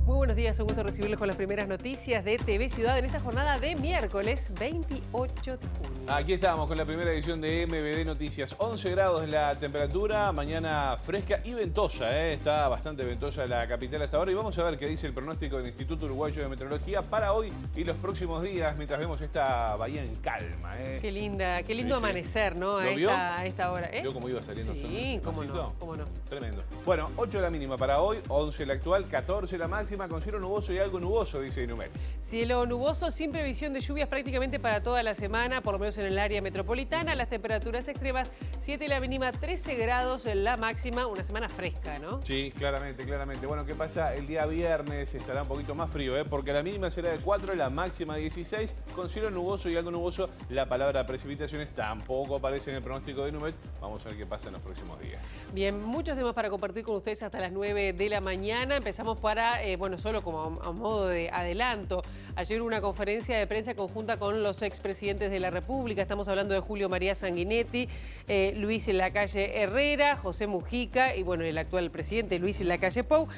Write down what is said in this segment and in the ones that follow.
Muy buenos días, un gusto recibirlos con las primeras noticias de TV Ciudad en esta jornada de miércoles 28 de junio. Aquí estamos con la primera edición de MBD Noticias. 11 grados la temperatura, mañana fresca y ventosa. Está bastante ventosa la capital hasta ahora. Y vamos a ver qué dice el pronóstico del Instituto Uruguayo de Meteorología para hoy y los próximos días, mientras vemos esta bahía en calma. Qué lindo Sí. amanecer, ¿no? A esta hora. ¿Vio cómo iba saliendo el sol? Sí, cómo no. Tremendo. Bueno, 8 la mínima para hoy, 11 la actual, 14 la máxima, con cielo nuboso y algo nuboso, dice Inumel. Cielo nuboso sin previsión de lluvias prácticamente para toda la semana, por lo menos en el área metropolitana. Las temperaturas extremas, 7 la mínima, 13 grados en la máxima. Una semana fresca, ¿no? Sí, claramente. Bueno, ¿qué pasa? El día viernes estará un poquito más frío, porque la mínima será de 4, la máxima 16, con cielo nuboso y algo nuboso. La palabra precipitaciones tampoco aparece en el pronóstico de Inumel. Vamos a ver qué pasa en los próximos días. Bien, muchos temas para compartir con ustedes hasta las 9 de la mañana. Empezamos solo como a modo de adelanto. Ayer hubo una conferencia de prensa conjunta con los expresidentes de la República. Estamos hablando de Julio María Sanguinetti, Luis Lacalle Herrera, José Mujica y el actual presidente Luis Lacalle Pou,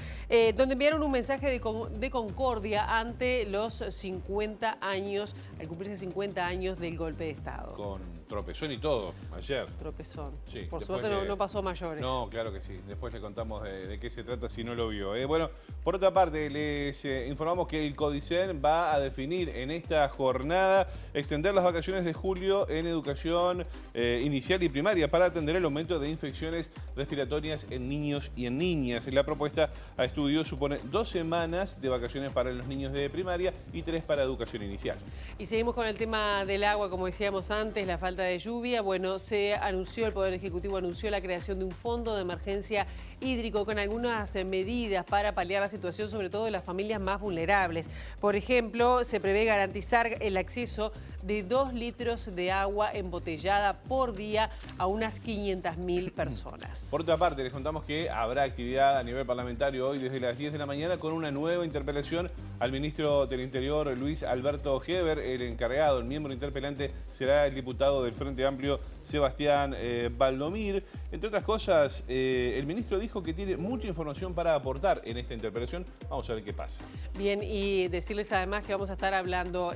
donde enviaron un mensaje de concordia ante los 50 años, al cumplirse 50 años del golpe de Estado. Con tropezón y todo, ayer. Tropezón. Sí, por suerte no pasó a mayores. No, claro que sí. Después le contamos de qué se trata si no lo vio. Bueno, por otra parte, les informamos que el CODICEN va a definir en esta jornada extender las vacaciones de julio en educación inicial y primaria para atender el aumento de infecciones respiratorias en niños y en niñas. La propuesta a estudio supone 2 semanas de vacaciones para los niños de primaria y 3 para educación inicial. Y seguimos con el tema del agua, como decíamos antes, la falta de lluvia. El Poder Ejecutivo anunció la creación de un fondo de emergencia hídrico con algunas medidas para paliar la situación, sobre todo de las familias más vulnerables. Por ejemplo, se prevé garantizar el acceso de 2 litros de agua embotellada por día a unas 500.000 personas. Por otra parte, les contamos que habrá actividad a nivel parlamentario hoy desde las 10 de la mañana con una nueva interpelación al ministro del Interior, Luis Alberto Heber. El encargado, el miembro interpelante, será el diputado del Frente Amplio, Sebastián Valdomir. Entre otras cosas, el ministro dijo que tiene mucha información para aportar en esta interpelación. Vamos a ver qué pasa. Bien, y decirles además que vamos a estar hablando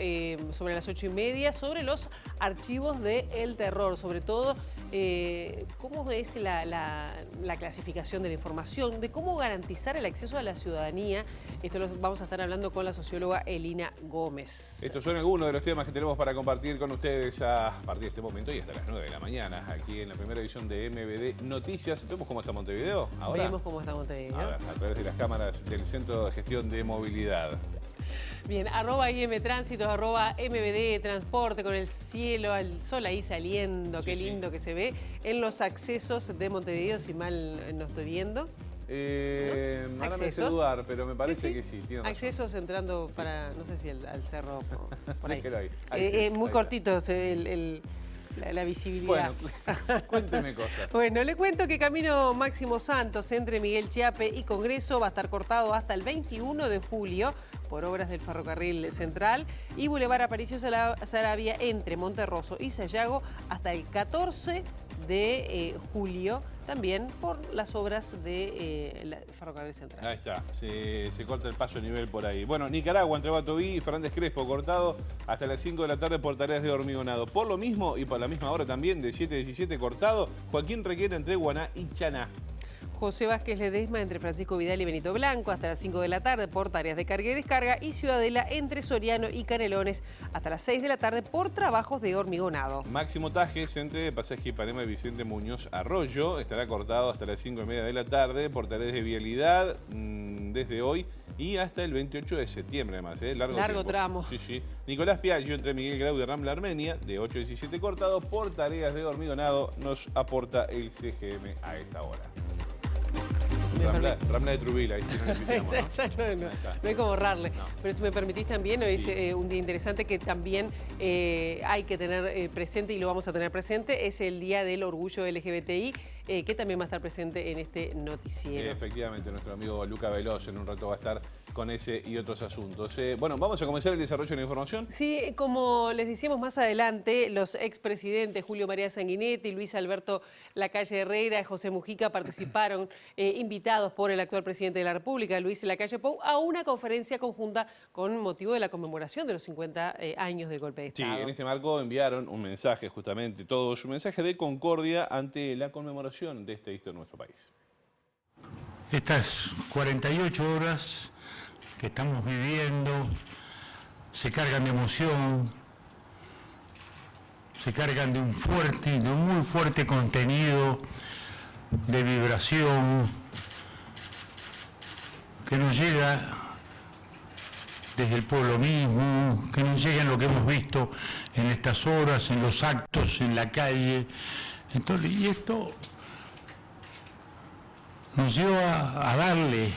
sobre las 8:30 sobre los archivos del terror, sobre todo cómo es la clasificación de la información, de cómo garantizar el acceso a la ciudadanía. Esto lo vamos a estar hablando con la socióloga Elina Gómez. Estos son algunos de los temas que tenemos para compartir con ustedes a partir de este momento y hasta las 9 de la mañana, aquí en la primera edición de MBD Noticias. ¿Vemos cómo está Montevideo ahora? Vemos cómo está Montevideo. A ver, a través de las cámaras del Centro de Gestión de Movilidad. Bien, @IM Tránsito, @MBD Transporte, con el cielo, el sol ahí saliendo, qué lindo que se ve en los accesos de Montevideo, si mal no estoy viendo. Ahora me hace dudar, pero me parece que sí. Tiene razón. Accesos entrando para, no sé si al cerro, por ahí. Déjelo ahí. Muy cortito se ve la visibilidad. Bueno, cuénteme cosas. Bueno, le cuento que Camino Máximo Santos entre Miguel Chiappe y Congreso va a estar cortado hasta el 21 de julio por obras del Ferrocarril Central, y Boulevard Aparicio Saravia entre Monterroso y Sayago hasta el 14 de julio, también por las obras del Ferrocarril Central. Ahí está, se corta el paso a nivel por ahí. Bueno, Nicaragua, entre Batoví y Fernández Crespo, cortado hasta las 5 de la tarde por tareas de hormigonado. Por lo mismo y por la misma hora también, de 7 a 17, cortado Joaquín Requena entre Guaná y Chaná. José Vázquez Ledesma entre Francisco Vidal y Benito Blanco hasta las 5 de la tarde por tareas de carga y descarga, y Ciudadela entre Soriano y Canelones hasta las 6 de la tarde por trabajos de hormigonado. Máximo Tajes entre Pasaje Ipanema y Vicente Muñoz Arroyo estará cortado hasta las 5:30 de la tarde por tareas de vialidad desde hoy y hasta el 28 de septiembre además. Largo tramo. Sí. Nicolás Piaggio entre Miguel Grau y Rambla Armenia de 8 a 17 cortado por tareas de hormigonado, nos aporta el CGM a esta hora. Rambla de Trubila, ahí sí no le pillamos, ¿no? No hay como ahorrarle. No. Pero si me permitís también, hoy es un día interesante que también hay que tener presente, y lo vamos a tener presente, es el Día del Orgullo LGBTI. que también va a estar presente en este noticiero. Efectivamente, nuestro amigo Luca Veloz en un rato va a estar con ese y otros asuntos. Bueno, vamos a comenzar el desarrollo de la información. Sí, como les decíamos más adelante, los expresidentes Julio María Sanguinetti, Luis Alberto Lacalle Herrera y José Mujica participaron, invitados por el actual presidente de la República, Luis Lacalle Pou, a una conferencia conjunta con motivo de la conmemoración de los 50 años del golpe de Estado. Sí, en este marco enviaron un mensaje, justamente todos, un mensaje de concordia ante la conmemoración de este hito en nuestro país. Estas 48 horas que estamos viviendo se cargan de emoción, se cargan de un muy fuerte contenido de vibración que nos llega desde el pueblo mismo, que nos llega en lo que hemos visto en estas horas, en los actos, en la calle. Entonces, y esto nos lleva a darle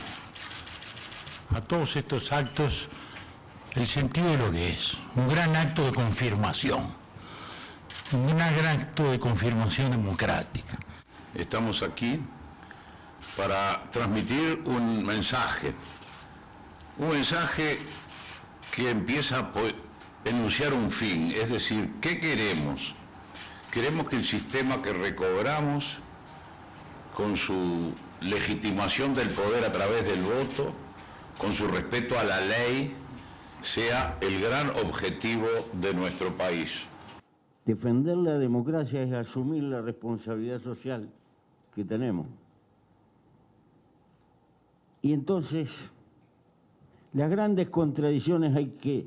a todos estos actos el sentido de lo que es, un gran acto de confirmación, un gran acto de confirmación democrática. Estamos aquí para transmitir un mensaje que empieza a enunciar un fin, es decir, ¿qué queremos? Queremos que el sistema que recobramos con su legitimación del poder a través del voto, con su respeto a la ley, sea el gran objetivo de nuestro país. Defender la democracia es asumir la responsabilidad social que tenemos. Y entonces, las grandes contradicciones hay que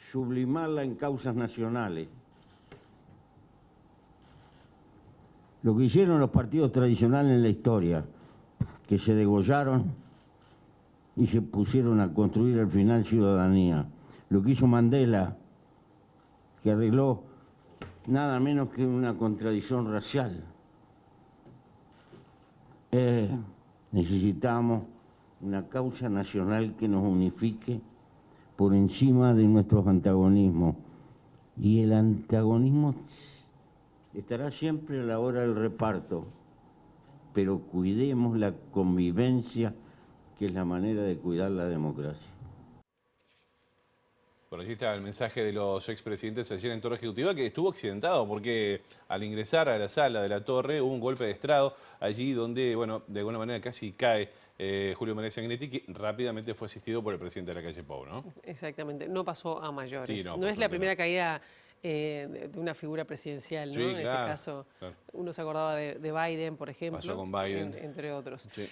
sublimarlas en causas nacionales. Lo que hicieron los partidos tradicionales en la historia, que se degollaron y se pusieron a construir al final ciudadanía. Lo que hizo Mandela, que arregló nada menos que una contradicción racial. Necesitamos una causa nacional que nos unifique por encima de nuestros antagonismos. Y el antagonismo estará siempre a la hora del reparto, pero cuidemos la convivencia, que es la manera de cuidar la democracia. Por allí está el mensaje de los expresidentes ayer en Torre Ejecutiva, que estuvo accidentado porque al ingresar a la sala de la Torre hubo un golpe de estrado allí donde, bueno, de alguna manera casi cae Julio María Sanguinetti, que rápidamente fue asistido por el presidente de Lacalle Pou, ¿no? Exactamente, no pasó a mayores. Sí, no es la primera caída de una figura presidencial, ¿no? Sí, en claro, este caso, claro. Uno se acordaba de Biden, por ejemplo. Pasó con Biden. Entre otros. Sí.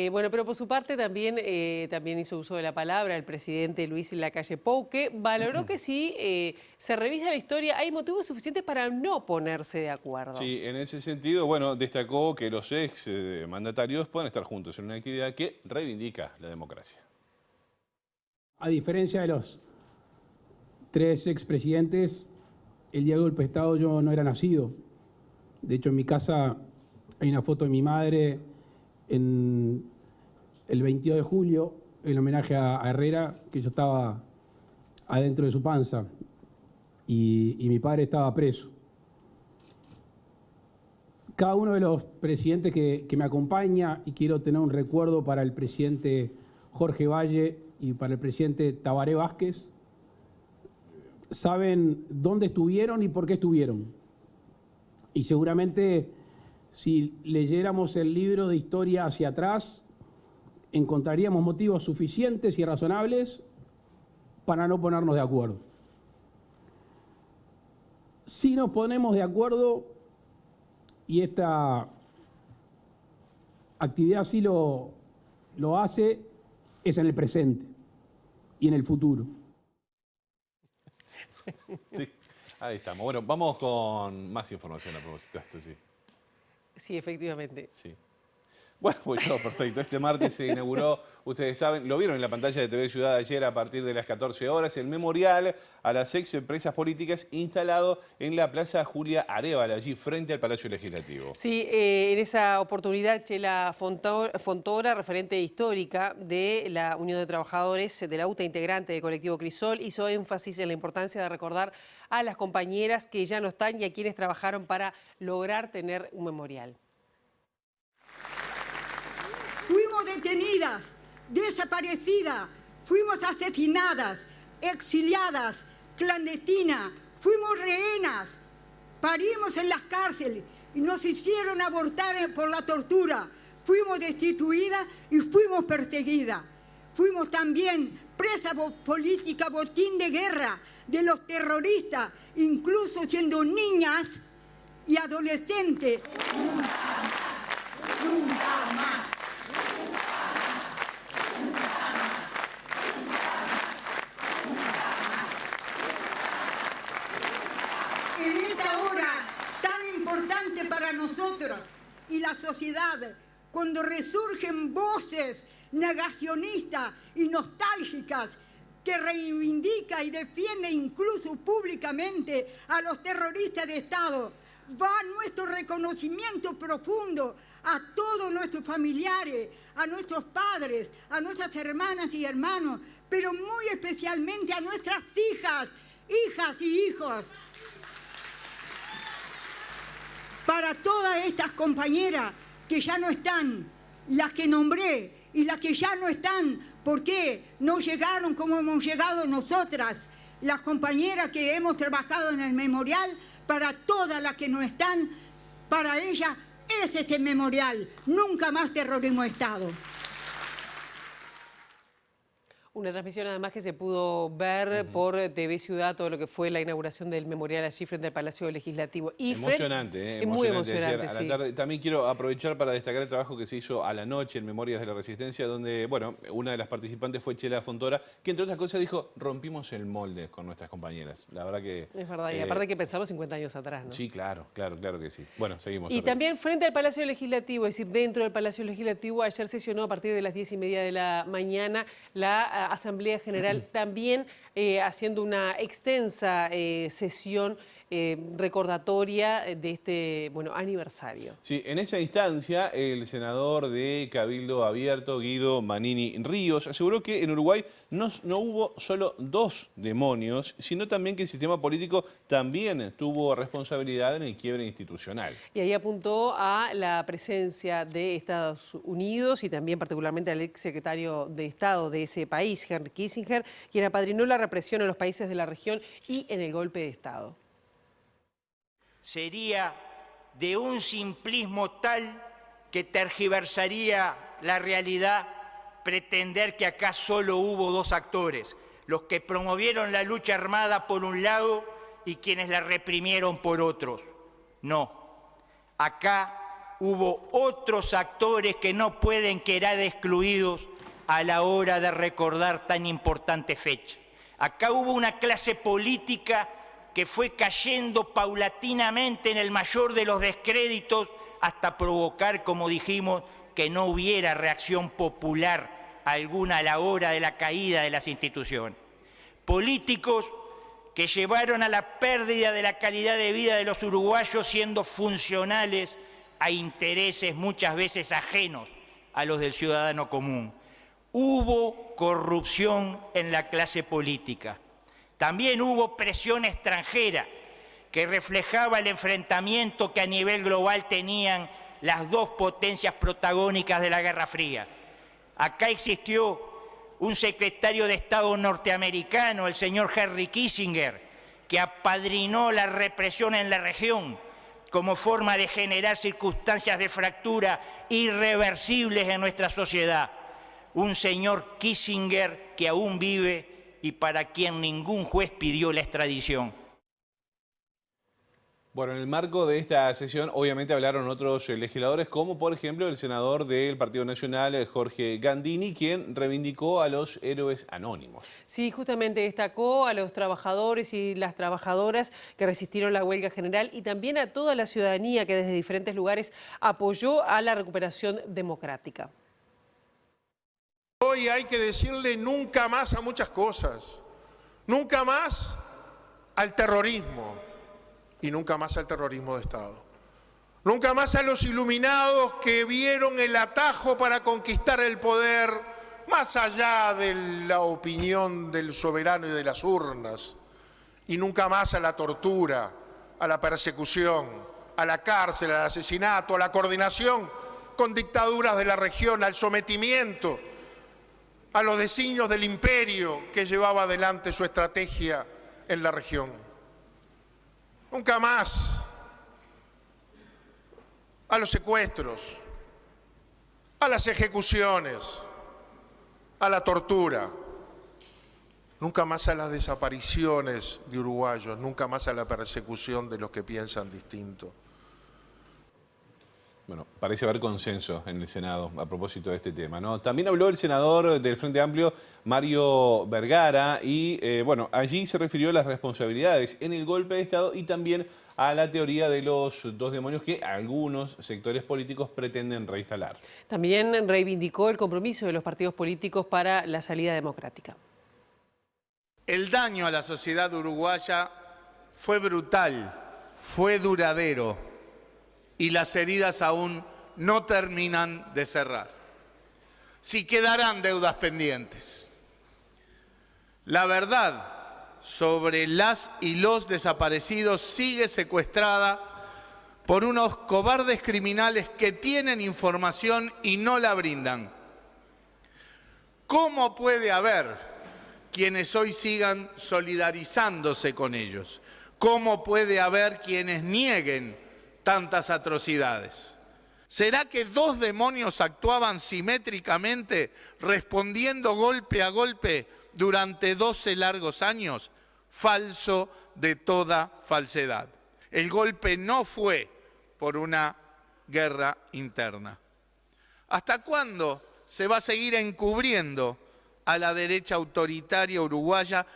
Bueno, pero por su parte también hizo uso de la palabra el presidente Luis Lacalle Pou, que valoró que si se revisa la historia hay motivos suficientes para no ponerse de acuerdo. Sí, en ese sentido, bueno, destacó que los ex mandatarios pueden estar juntos en una actividad que reivindica la democracia. A diferencia de los 3 expresidentes, el día del golpe de Estado yo no era nacido. De hecho, en mi casa hay una foto de mi madre en el 22 de julio, en homenaje a Herrera, que yo estaba adentro de su panza y mi padre estaba preso. Cada uno de los presidentes que me acompaña, y quiero tener un recuerdo para el presidente Jorge Valle y para el presidente Tabaré Vázquez, saben dónde estuvieron y por qué estuvieron. Y seguramente si leyéramos el libro de historia hacia atrás, encontraríamos motivos suficientes y razonables para no ponernos de acuerdo. Si nos ponemos de acuerdo, y esta actividad así lo hace, es en el presente y en el futuro. Sí, ahí estamos. Bueno, vamos con más información a propósito de esto, sí. Sí, efectivamente. Sí. Bueno, pues yo, perfecto. Este martes se inauguró, ustedes saben, lo vieron en la pantalla de TV Ciudad ayer a partir de las 14 horas, el memorial a las ex empresas políticas instalado en la Plaza Julia Arévalo, allí frente al Palacio Legislativo. Sí, en esa oportunidad Chela Fontora, referente histórica de la Unión de Trabajadores de la UTA, integrante del colectivo Crisol, hizo énfasis en la importancia de recordar a las compañeras que ya no están y a quienes trabajaron para lograr tener un memorial. detenidas, desaparecidas, fuimos asesinadas, exiliadas, clandestinas, fuimos rehenas, parimos en las cárceles y nos hicieron abortar por la tortura, fuimos destituidas y fuimos perseguidas. Fuimos también presas políticas, botín de guerra de los terroristas, incluso siendo niñas y adolescentes. Nunca más. En esta hora tan importante para nosotros y la sociedad, cuando resurgen voces negacionistas y nostálgicas que reivindica y defiende incluso públicamente a los terroristas de Estado, va nuestro reconocimiento profundo a todos nuestros familiares, a nuestros padres, a nuestras hermanas y hermanos, pero muy especialmente a nuestras hijas y hijos. Para todas estas compañeras que ya no están, las que nombré y las que ya no están, porque no llegaron como hemos llegado nosotras, las compañeras que hemos trabajado en el memorial, para todas las que no están, para ellas es este memorial, nunca más terrorismo de Estado. Una transmisión además que se pudo ver por TV Ciudad, todo lo que fue la inauguración del memorial allí frente al Palacio Legislativo. Y Emocionante, muy emocionante emocionante, ayer a sí. la tarde. También quiero aprovechar para destacar el trabajo que se hizo a la noche en Memorias de la Resistencia, donde, bueno, una de las participantes fue Chela Fontora, que entre otras cosas dijo, rompimos el molde con nuestras compañeras. La verdad que... Es verdad, y aparte hay que pensarlo 50 años atrás, ¿no? Sí, claro que sí. Bueno, seguimos. Y también frente al Palacio Legislativo, es decir, dentro del Palacio Legislativo, ayer sesionó a partir de las 10:30 de la mañana la Asamblea General, también haciendo una extensa sesión recordatoria de este aniversario. Sí, en esa instancia, el senador de Cabildo Abierto, Guido Manini Ríos, aseguró que en Uruguay no hubo solo 2 demonios, sino también que el sistema político también tuvo responsabilidad en el quiebre institucional. Y ahí apuntó a la presencia de Estados Unidos y también particularmente al exsecretario de Estado de ese país, Henry Kissinger, quien apadrinó la represión en los países de la región y en el golpe de Estado. Sería de un simplismo tal que tergiversaría la realidad pretender que acá solo hubo 2 actores, los que promovieron la lucha armada por un lado y quienes la reprimieron por otros. No, acá hubo otros actores que no pueden quedar excluidos a la hora de recordar tan importante fecha. Acá hubo una clase política que fue cayendo paulatinamente en el mayor de los descréditos hasta provocar, como dijimos, que no hubiera reacción popular alguna a la hora de la caída de las instituciones. Políticos que llevaron a la pérdida de la calidad de vida de los uruguayos siendo funcionales a intereses muchas veces ajenos a los del ciudadano común. Hubo corrupción en la clase política. También hubo presión extranjera que reflejaba el enfrentamiento que a nivel global tenían las 2 potencias protagónicas de la Guerra Fría. Acá existió un secretario de Estado norteamericano, el señor Henry Kissinger, que apadrinó la represión en la región como forma de generar circunstancias de fractura irreversibles en nuestra sociedad. Un señor Kissinger que aún vive y para quien ningún juez pidió la extradición. Bueno, en el marco de esta sesión obviamente hablaron otros legisladores, como por ejemplo el senador del Partido Nacional, Jorge Gandini, quien reivindicó a los héroes anónimos. Sí, justamente destacó a los trabajadores y las trabajadoras que resistieron la huelga general y también a toda la ciudadanía que desde diferentes lugares apoyó a la recuperación democrática. Hoy hay que decirle nunca más a muchas cosas, nunca más al terrorismo y nunca más al terrorismo de Estado. Nunca más a los iluminados que vieron el atajo para conquistar el poder más allá de la opinión del soberano y de las urnas. Y nunca más a la tortura, a la persecución, a la cárcel, al asesinato, a la coordinación con dictaduras de la región, al sometimiento, a los designios del imperio que llevaba adelante su estrategia en la región. Nunca más a los secuestros, a las ejecuciones, a la tortura. Nunca más a las desapariciones de uruguayos, nunca más a la persecución de los que piensan distinto. Bueno, parece haber consenso en el Senado a propósito de este tema, ¿no? También habló el senador del Frente Amplio, Mario Vergara, y bueno, allí se refirió a las responsabilidades en el golpe de Estado y también a la teoría de los dos demonios que algunos sectores políticos pretenden reinstalar. También reivindicó el compromiso de los partidos políticos para la salida democrática. El daño a la sociedad uruguaya fue brutal, fue duradero y las heridas aún no terminan de cerrar. Sí quedarán deudas pendientes. La verdad sobre las y los desaparecidos sigue secuestrada por unos cobardes criminales que tienen información y no la brindan. ¿Cómo puede haber quienes hoy sigan solidarizándose con ellos? ¿Cómo puede haber quienes nieguen tantas atrocidades? ¿Será que dos demonios actuaban simétricamente, respondiendo golpe a golpe durante 12 largos años? Falso de toda falsedad. El golpe no fue por una guerra interna. ¿Hasta cuándo se va a seguir encubriendo a la derecha autoritaria uruguaya?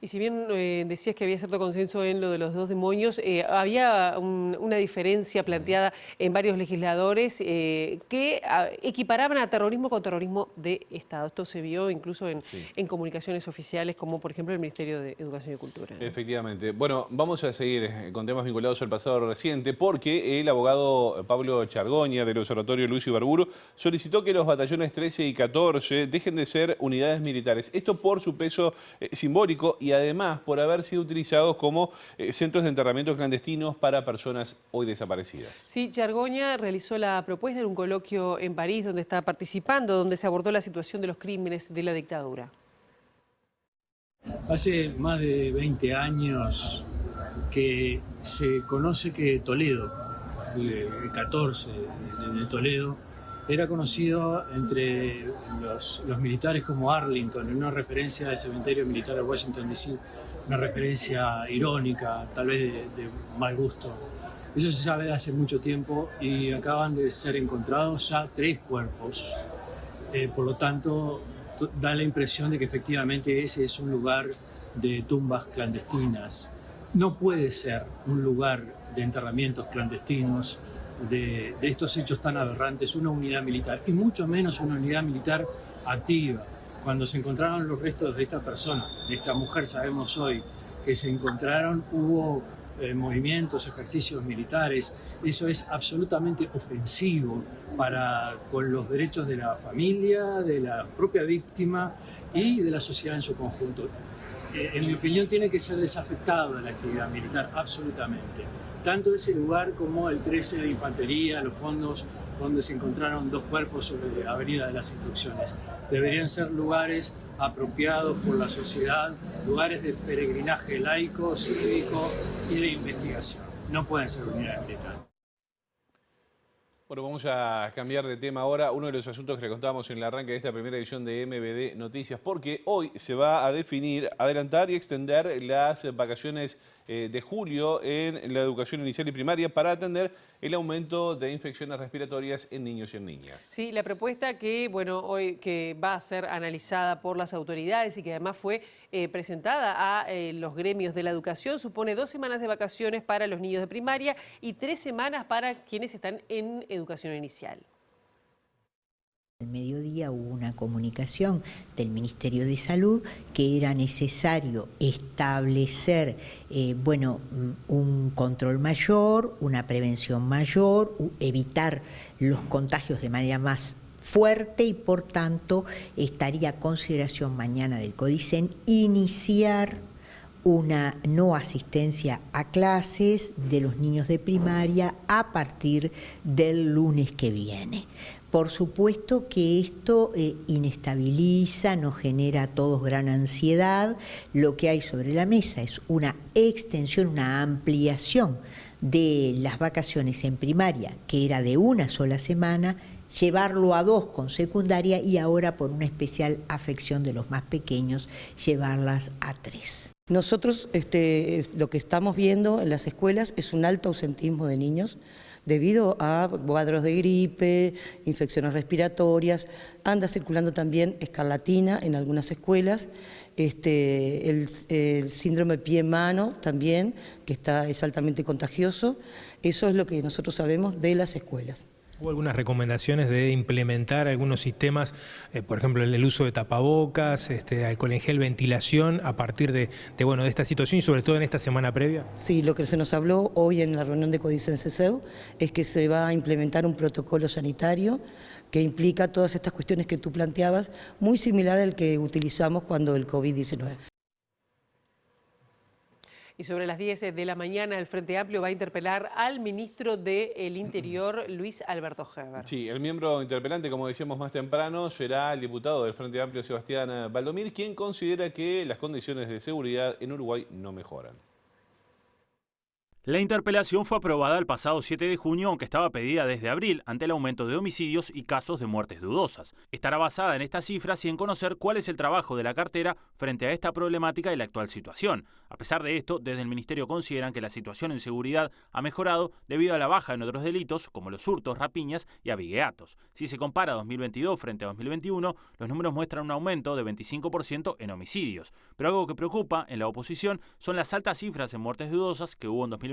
Y si bien decías que había cierto consenso en lo de los dos demonios, había una diferencia planteada en varios legisladores que equiparaban a terrorismo con terrorismo de Estado. Esto se vio incluso en comunicaciones oficiales, como por ejemplo el Ministerio de Educación y Cultura, ¿no? Efectivamente. Bueno, vamos a seguir con temas vinculados al pasado reciente, porque el abogado Pablo Chargoña del Observatorio Luis Ibarburu solicitó que los batallones 13 y 14 dejen de ser unidades militares. Esto por su peso simbólico y además por haber sido utilizados como centros de enterramiento clandestinos para personas hoy desaparecidas. Sí, Chargoña realizó la propuesta en un coloquio en París donde está participando, donde se abordó la situación de los crímenes de la dictadura. Hace más de 20 años que se conoce que Toledo, el 14 de Toledo, era conocido entre los militares como Arlington, en una referencia al cementerio militar de Washington D.C., una referencia irónica, tal vez de mal gusto. Eso se sabe de hace mucho tiempo y acaban de ser encontrados ya 3 cuerpos. Por lo tanto, da la impresión de que efectivamente ese es un lugar de tumbas clandestinas. No puede ser un lugar de enterramientos clandestinos de estos hechos tan aberrantes, una unidad militar, y mucho menos una unidad militar activa. Cuando se encontraron los restos de esta persona, de esta mujer, sabemos hoy que se encontraron, hubo movimientos, ejercicios militares. Eso es absolutamente ofensivo con los derechos de la familia, de la propia víctima y de la sociedad en su conjunto. En mi opinión, tiene que ser desafectado de la actividad militar, absolutamente. Tanto ese lugar como el 13 de Infantería, los fondos donde se encontraron 2 cuerpos sobre Avenida de las Instrucciones. Deberían ser lugares apropiados por la sociedad, lugares de peregrinaje laico, cívico y de investigación. No pueden ser unidades militares. Bueno, vamos a cambiar de tema ahora. Uno de los asuntos que le contábamos en el arranque de esta primera edición de MBD Noticias, porque hoy se va a definir, adelantar y extender las vacaciones de julio en la educación inicial y primaria para atender el aumento de infecciones respiratorias en niños y en niñas. Sí, la propuesta que, bueno, hoy que va a ser analizada por las autoridades y que además fue presentada a los gremios de la educación supone 2 semanas de vacaciones para los niños de primaria y 3 semanas para quienes están en educación inicial. Al mediodía hubo una comunicación del Ministerio de Salud que era necesario establecer un control mayor, una prevención mayor, evitar los contagios de manera más fuerte y por tanto estaría a consideración mañana del CODICEN iniciar una no asistencia a clases de los niños de primaria a partir del lunes que viene. Por supuesto que esto inestabiliza, nos genera a todos gran ansiedad. Lo que hay sobre la mesa es una extensión, una ampliación de las vacaciones en primaria, que era de una sola semana, llevarlo a 2 con secundaria y ahora por una especial afección de los más pequeños, llevarlas a 3. Nosotros lo que estamos viendo en las escuelas es un alto ausentismo de niños debido a cuadros de gripe, infecciones respiratorias. Anda circulando también escarlatina en algunas escuelas, el síndrome pie-mano también, que es altamente contagioso. Eso es lo que nosotros sabemos de las escuelas. ¿Hubo algunas recomendaciones de implementar algunos sistemas, por ejemplo, el uso de tapabocas, alcohol en gel, ventilación, a partir de esta situación y sobre todo en esta semana previa? Sí, lo que se nos habló hoy en la reunión de Codicen-CESEU es que se va a implementar un protocolo sanitario que implica todas estas cuestiones que tú planteabas, muy similar al que utilizamos cuando el COVID-19. Y sobre las 10 de la mañana, el Frente Amplio va a interpelar al ministro del Interior, Luis Alberto Heber. Sí, el miembro interpelante, como decíamos más temprano, será el diputado del Frente Amplio, Sebastián Valdomir, quien considera que las condiciones de seguridad en Uruguay no mejoran. La interpelación fue aprobada el pasado 7 de junio, aunque estaba pedida desde abril, ante el aumento de homicidios y casos de muertes dudosas. Estará basada en estas cifras y en conocer cuál es el trabajo de la cartera frente a esta problemática y la actual situación. A pesar de esto, desde el Ministerio consideran que la situación en seguridad ha mejorado debido a la baja en otros delitos, como los hurtos, rapiñas y avigueatos. Si se compara 2022 frente a 2021, los números muestran un aumento de 25% en homicidios. Pero algo que preocupa en la oposición son las altas cifras en muertes dudosas que hubo en 2022,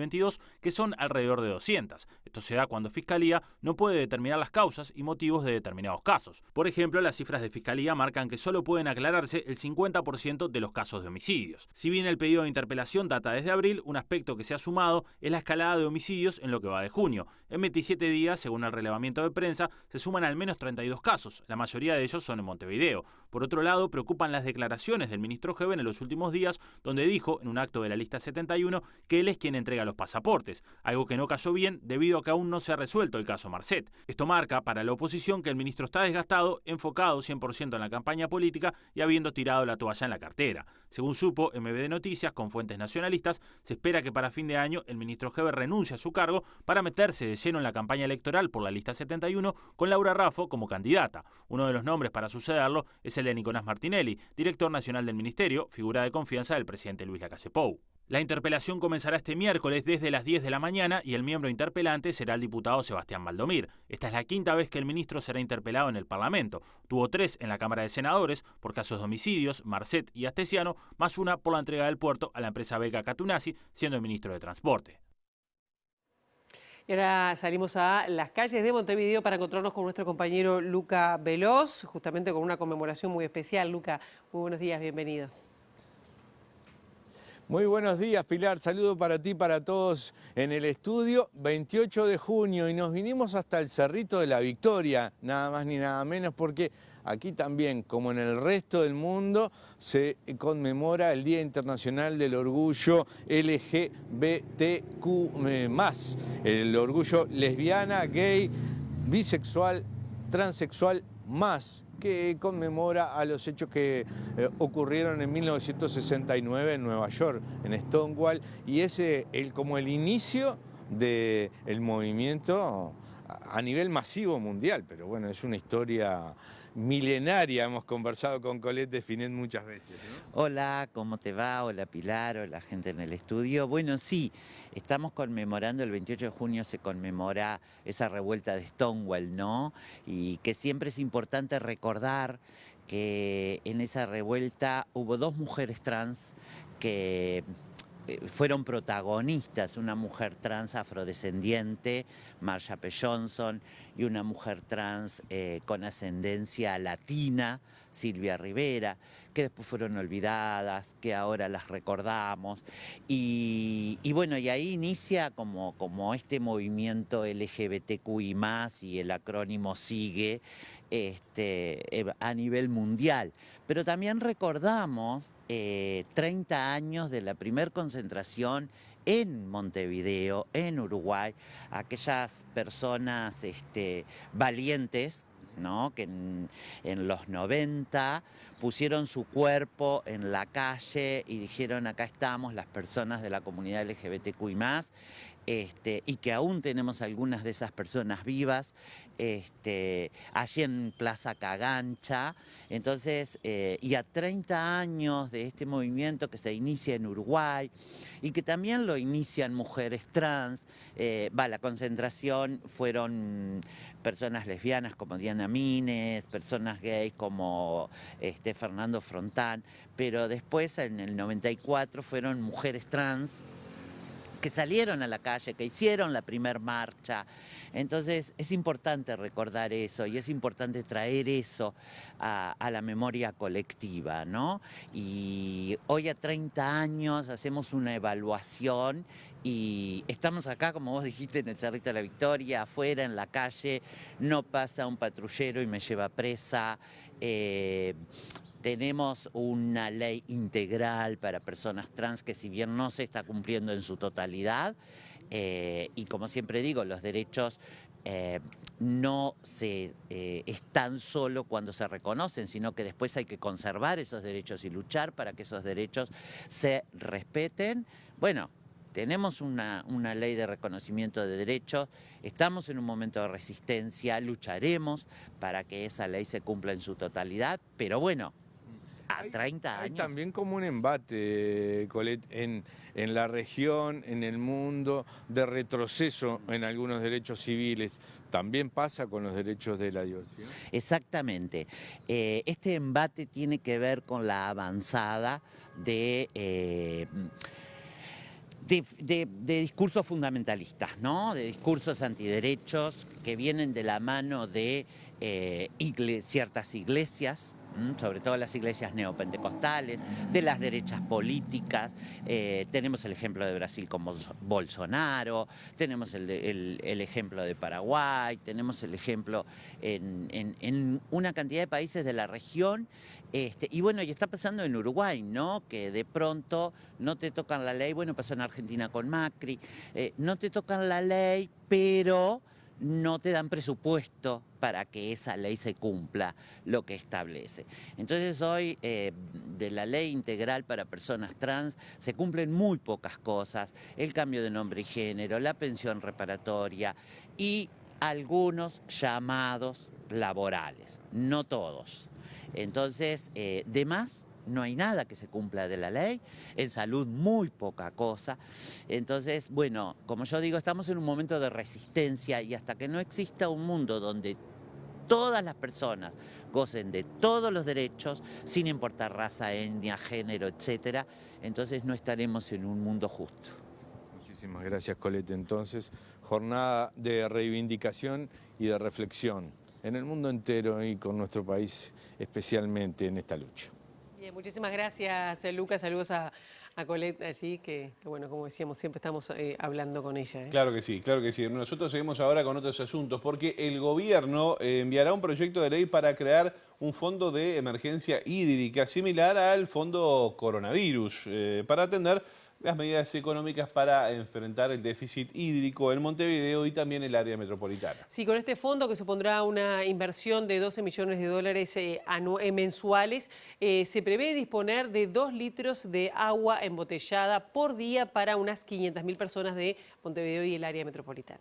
que son alrededor de 200. Esto se da cuando Fiscalía no puede determinar las causas y motivos de determinados casos. Por ejemplo, las cifras de Fiscalía marcan que solo pueden aclararse el 50% de los casos de homicidios. Si bien el pedido de interpelación data desde abril, un aspecto que se ha sumado es la escalada de homicidios en lo que va de junio. En 27 días, según el relevamiento de prensa, se suman al menos 32 casos. La mayoría de ellos son en Montevideo. Por otro lado, preocupan las declaraciones del ministro Heber en los últimos días, donde dijo, en un acto de la lista 71, que él es quien entrega los pasaportes, algo que no cayó bien debido a que aún no se ha resuelto el caso Marcet. Esto marca para la oposición que el ministro está desgastado, enfocado 100% en la campaña política y habiendo tirado la toalla en la cartera. Según supo MBD Noticias, con fuentes nacionalistas, se espera que para fin de año el ministro Heber renuncie a su cargo para meterse de lleno en la campaña electoral por la lista 71 con Laura Raffo como candidata. Uno de los nombres para sucederlo es el de Nicolás Martinelli, director nacional del ministerio, figura de confianza del presidente Luis Lacalle Pou. La interpelación comenzará este miércoles desde las 10 de la mañana y el miembro interpelante será el diputado Sebastián Valdomir. Esta es la quinta vez que el ministro será interpelado en el Parlamento. Tuvo 3 en la Cámara de Senadores por casos de homicidios, Marcet y Astesiano, más una por la entrega del puerto a la empresa belga Catunasi, siendo ministro de Transporte. Y ahora salimos a las calles de Montevideo para encontrarnos con nuestro compañero Luca Veloz, justamente con una conmemoración muy especial. Luca, muy buenos días, bienvenido. Muy buenos días, Pilar. Saludo para ti, para todos en el estudio. 28 de junio y nos vinimos hasta el Cerrito de la Victoria, nada más ni nada menos, porque aquí también, como en el resto del mundo, se conmemora el Día Internacional del Orgullo LGBTQ+, el orgullo lesbiana, gay, bisexual, transexual, más, que conmemora a los hechos que ocurrieron en 1969 en Nueva York, en Stonewall, y es como el inicio del movimiento a nivel masivo mundial, pero bueno, es una historia milenaria. Hemos conversado con Colette Definet muchas veces, ¿no? Hola, ¿cómo te va? Hola Pilar, hola gente en el estudio. Bueno, sí, estamos conmemorando, el 28 de junio se conmemora esa revuelta de Stonewall, ¿no? Y que siempre es importante recordar que en esa revuelta hubo 2 mujeres trans que fueron protagonistas, una mujer trans afrodescendiente, Marsha P. Johnson, y una mujer trans con ascendencia latina, Silvia Rivera, que después fueron olvidadas, que ahora las recordamos. Y bueno, y ahí inicia como este movimiento LGBTQI+, y el acrónimo sigue a nivel mundial. Pero también recordamos 30 años de la primer concentración en Montevideo, en Uruguay, aquellas personas valientes, ¿no? Que en los 90 pusieron su cuerpo en la calle y dijeron: acá estamos las personas de la comunidad LGBTQI+, y que aún tenemos algunas de esas personas vivas, allí en Plaza Cagancha. Entonces, y a 30 años de este movimiento que se inicia en Uruguay y que también lo inician mujeres trans, la concentración fueron personas lesbianas como Diana Mines, personas gays como Fernando Frontán, pero después en el 94 fueron mujeres trans que salieron a la calle, que hicieron la primer marcha. Entonces es importante recordar eso y es importante traer eso a la memoria colectiva, ¿no? Y hoy a 30 años hacemos una evaluación y estamos acá, como vos dijiste, en el Cerrito de la Victoria, afuera, en la calle, no pasa un patrullero y me lleva presa. Tenemos una ley integral para personas trans que, si bien no se está cumpliendo en su totalidad, y como siempre digo, los derechos no se están solo cuando se reconocen, sino que después hay que conservar esos derechos y luchar para que esos derechos se respeten. Bueno, tenemos una ley de reconocimiento de derechos, estamos en un momento de resistencia, lucharemos para que esa ley se cumpla en su totalidad, pero bueno, a 30 años. Hay también como un embate, Colette, en la región, en el mundo, de retroceso en algunos derechos civiles. ¿También pasa con los derechos de la diversidad? Exactamente. Este embate tiene que ver con la avanzada de discursos fundamentalistas, ¿no? De discursos antiderechos que vienen de la mano de ciertas iglesias, sobre todo las iglesias neopentecostales, de las derechas políticas. Tenemos el ejemplo de Brasil con Bolsonaro, tenemos el ejemplo de Paraguay, tenemos el ejemplo en una cantidad de países de la región. Y bueno, y está pasando en Uruguay, ¿no? Que de pronto no te tocan la ley. Bueno, pasó en Argentina con Macri. No te tocan la ley, pero no te dan presupuesto para que esa ley se cumpla lo que establece. Entonces hoy de la ley integral para personas trans se cumplen muy pocas cosas: el cambio de nombre y género, la pensión reparatoria y algunos llamados laborales, no todos. Entonces, de más, no hay nada que se cumpla de la ley, en salud muy poca cosa. Entonces, bueno, como yo digo, estamos en un momento de resistencia y hasta que no exista un mundo donde todas las personas gocen de todos los derechos, sin importar raza, etnia, género, etcétera, entonces no estaremos en un mundo justo. Muchísimas gracias, Colette. Entonces, jornada de reivindicación y de reflexión en el mundo entero y con nuestro país especialmente en esta lucha. Bien, muchísimas gracias, Lucas. Saludos a Colette allí, que bueno, como decíamos, siempre estamos hablando con ella. Claro que sí, claro que sí. Nosotros seguimos ahora con otros asuntos, porque el gobierno enviará un proyecto de ley para crear un fondo de emergencia hídrica similar al fondo coronavirus, para atender las medidas económicas para enfrentar el déficit hídrico en Montevideo y también el área metropolitana. Sí, con este fondo, que supondrá una inversión de $12 millones mensuales, se prevé disponer de 2 litros de agua embotellada por día para unas 500.000 personas de Montevideo y el área metropolitana.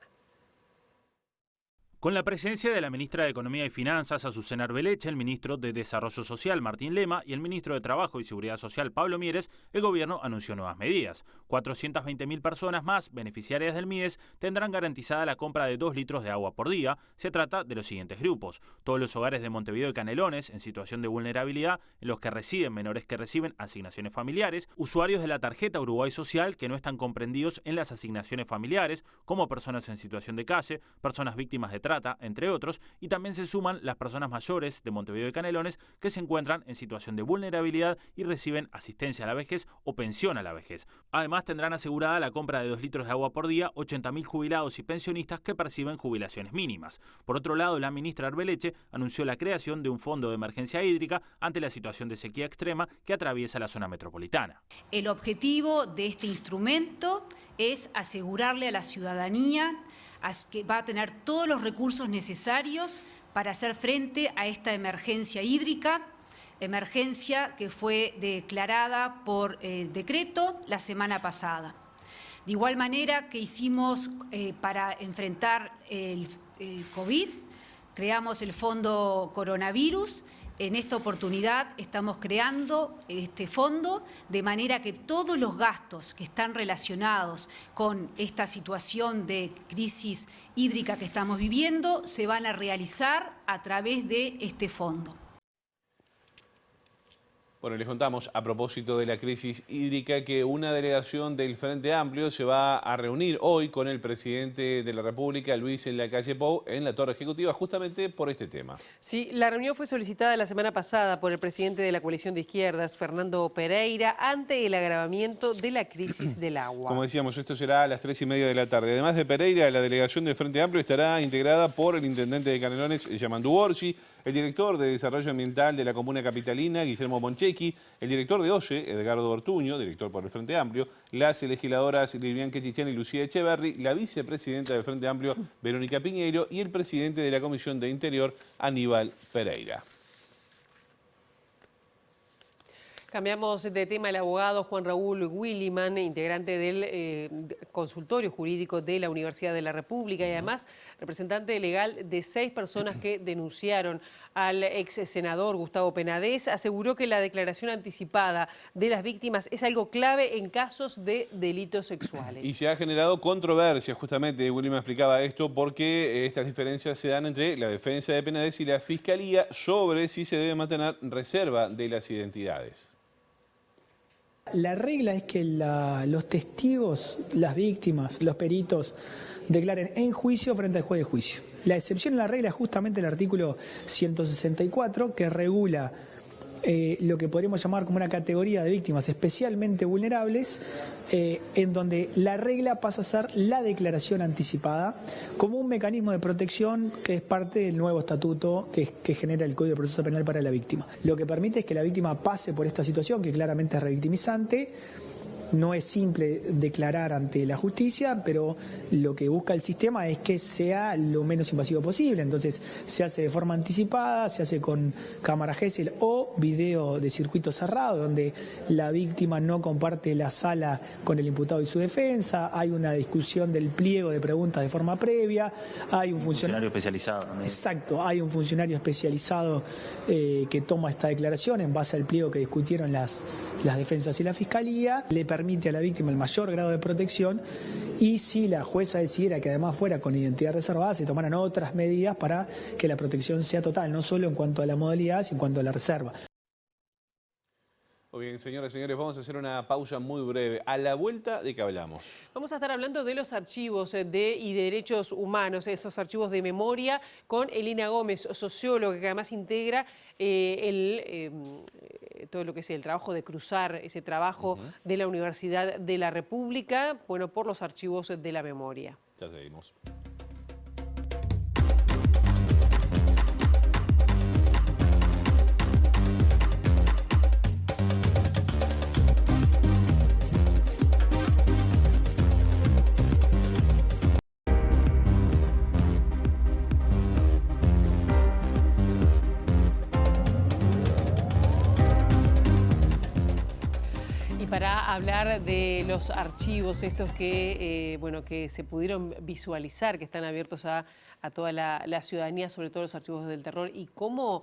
Con la presencia de la ministra de Economía y Finanzas, Azucena Arbeleche, el ministro de Desarrollo Social, Martín Lema, y el ministro de Trabajo y Seguridad Social, Pablo Mieres, el gobierno anunció nuevas medidas. 420.000 personas más, beneficiarias del MIDES, tendrán garantizada la compra de 2 litros de agua por día. Se trata de los siguientes grupos: todos los hogares de Montevideo y Canelones en situación de vulnerabilidad, en los que residen menores que reciben asignaciones familiares, usuarios de la tarjeta Uruguay Social que no están comprendidos en las asignaciones familiares, como personas en situación de calle, personas víctimas de trata, entre otros, y también se suman las personas mayores de Montevideo y Canelones que se encuentran en situación de vulnerabilidad y reciben asistencia a la vejez o pensión a la vejez. Además, tendrán asegurada la compra de 2 litros de agua por día 80.000 jubilados y pensionistas que perciben jubilaciones mínimas. Por otro lado, la ministra Arbeleche anunció la creación de un fondo de emergencia hídrica ante la situación de sequía extrema que atraviesa la zona metropolitana. El objetivo de este instrumento es asegurarle a la ciudadanía que va a tener todos los recursos necesarios para hacer frente a esta emergencia hídrica, emergencia que fue declarada por decreto la semana pasada. De igual manera que hicimos para enfrentar el COVID, creamos el Fondo Coronavirus. En esta oportunidad estamos creando este fondo de manera que todos los gastos que están relacionados con esta situación de crisis hídrica que estamos viviendo se van a realizar a través de este fondo. Bueno, les contamos a propósito de la crisis hídrica que una delegación del Frente Amplio se va a reunir hoy con el presidente de la República, Luis Lacalle Pou, en la Torre Ejecutiva, justamente por este tema. Sí, la reunión fue solicitada la semana pasada por el presidente de la coalición de izquierdas, Fernando Pereira, ante el agravamiento de la crisis del agua. Como decíamos, esto será a las 3:30 de la tarde. Además de Pereira, la delegación del Frente Amplio estará integrada por el intendente de Canelones, Yamandu Orsi, el director de Desarrollo Ambiental de la Comuna Capitalina, Guillermo Monchecchi, el director de OCE, Edgardo Ortuño, director por el Frente Amplio, las legisladoras Lilian Quetichian y Lucía Echeverri, la vicepresidenta del Frente Amplio, Verónica Piñeiro, y el presidente de la Comisión de Interior, Aníbal Pereira. Cambiamos de tema. El abogado Juan Raúl Williman, integrante del consultorio jurídico de la Universidad de la República y además representante legal de 6 personas que denunciaron al ex senador Gustavo Penades, aseguró que la declaración anticipada de las víctimas es algo clave en casos de delitos sexuales. Y se ha generado controversia, justamente, Williman explicaba esto, porque estas diferencias se dan entre la defensa de Penades y la Fiscalía sobre si se debe mantener reserva de las identidades. La regla es que los testigos, las víctimas, los peritos declaren en juicio frente al juez de juicio. La excepción en la regla es justamente el artículo 164 que regula lo que podríamos llamar como una categoría de víctimas especialmente vulnerables, en donde la regla pasa a ser la declaración anticipada como un mecanismo de protección que es parte del nuevo estatuto que genera el Código de Proceso Penal para la víctima. Lo que permite es que la víctima pase por esta situación que claramente es revictimizante. No es simple declarar ante la justicia, pero lo que busca el sistema es que sea lo menos invasivo posible. Entonces se hace de forma anticipada, se hace con cámara Gesell o video de circuito cerrado, donde la víctima no comparte la sala con el imputado y su defensa, hay una discusión del pliego de preguntas de forma previa, hay un funcionario especializado también. Exacto, hay un funcionario especializado que toma esta declaración en base al pliego que discutieron las defensas y la fiscalía. Le permite a la víctima el mayor grado de protección y si la jueza decidiera que además fuera con identidad reservada, se tomaran otras medidas para que la protección sea total, no solo en cuanto a la modalidad, sino en cuanto a la reserva. Muy bien, señoras y señores, vamos a hacer una pausa muy breve. A la vuelta, ¿de qué hablamos? Vamos a estar hablando de los archivos y derechos humanos, esos archivos de memoria, con Elina Gómez, socióloga, que además integra todo lo que es el trabajo de cruzar ese trabajo de la Universidad de la República, bueno, por los archivos de la memoria. Ya seguimos. Para hablar de los archivos estos que se pudieron visualizar, que están abiertos a toda la ciudadanía, sobre todo los archivos del terror, y cómo